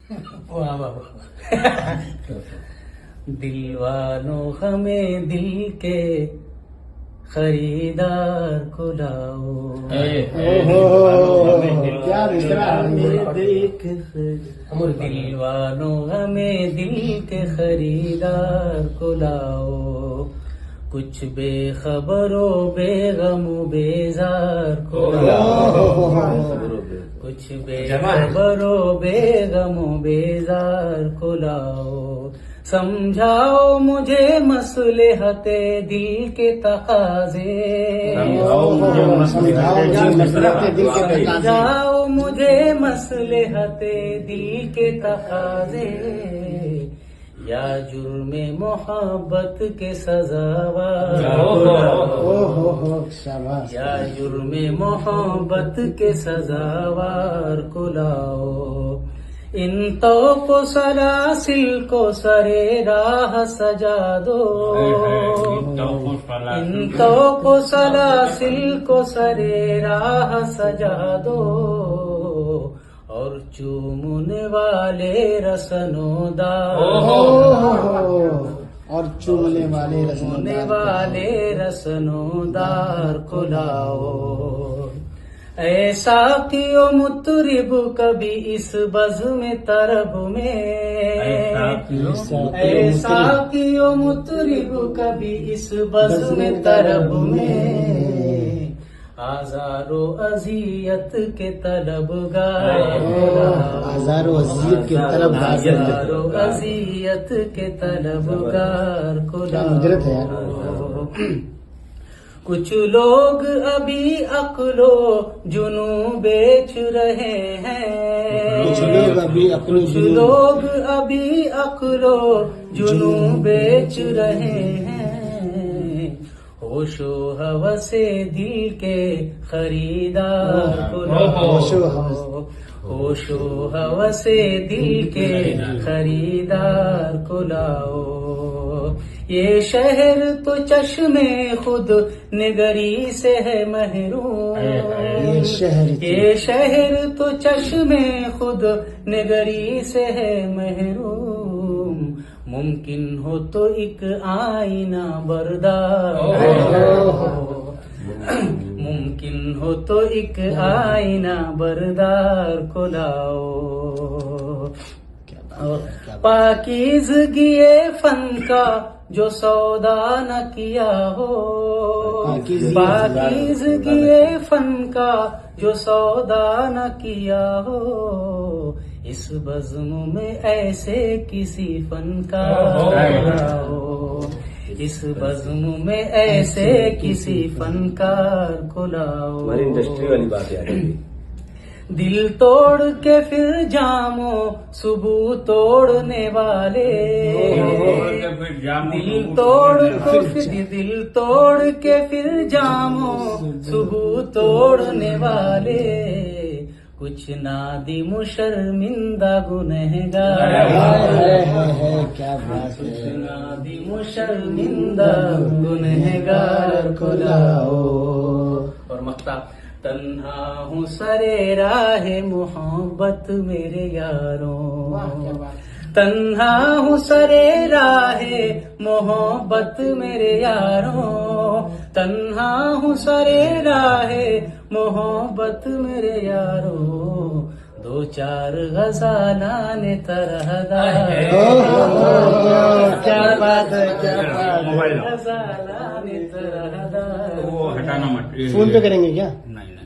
वाह वाह वाह। दिलवानों हमें दिल के खरीदार को लाओ। क्या मिश्रा दिलवानों हमें दिल के खरीदार को लाओ। कुछ बेखबरों बेगमों बेजार को लाओ। कुछ बेखबरों बेगमों बेजार को लाओ। समझाओ मुझे मसलहते दिल के तकाजे। समझाओ मुझे मसलहते दिल के तकाजे। या जुर्मे मोहब्बत के सजावार। या जुर्मे मोहब्बत के सजावार को लाओ। इन तो को सलासिल को सरे राह सजा दो। इन तो को सलासिल को सरे राह सजा दो। और चूमने वाले रसनोदार। और चूमने वाले रसनोदार को लाओ। ऐसा कियो मुतरिब कभी इस बज़्म तरब में। ऐसा कियो मुतरिब कभी इस बज़्म तरब में। आज़ारो अज़ियत के तलबगार। आज़ारो अज़ियत के तलबगार। आज़ारो अज़ियत के तलबगार को लाओ। कुछ लोग अभी अक्लो जुनू बेच रहे हैं। कुछ लोग अभी अक्लो जुनू बेच रहे हैं। होशो हवसे दिल के खरीदार को लाओ। होशो हवसे दिल के खरीदार को लाओ। ये शहर तो चश्मे खुद निगरी से है महरूम। ये शहर तो चश्मे खुद निगरी से है महरूम। मुमकिन हो तो एक आईना बरदार। मुमकिन हो तो एक आईना बरदार को लाओ। पाकीज़गी फन का जो सौदा न किया हो। पाकीज़गी फन का जो सौदा न किया हो। इस बज़्म में ऐसे किसी फनकार हो। इस बज़्म में ऐसे किसी फनकार को लाओ। हमारी इंडस्ट्री वाली बात है। दिल तोड़ के फिर जामो सुबह तोड़ने वाले। दिल तोड़ के फिर जामो सुबह तोड़ने वाले। कुछ नादी मुशर्मिंदा गुनहगार। क्या बात है। कुछ नादी मुशर्मिंदा गुनहगार को लाओ। और मक्ता तन्हा हूँ सरे राहे मोहब्बत मेरे यारों। तन्हा हूँ सरे राहे मोहब्बत मेरे यारों। तन्हा हूँ सरे राहे मोहब्बत मेरे यारों। दो चार गज़ालाने तरहदार। क्या बात है, क्या बात है। गज़ालाने तरहदार। वो हटाना मत। फोन पे करेंगे क्या? नहीं।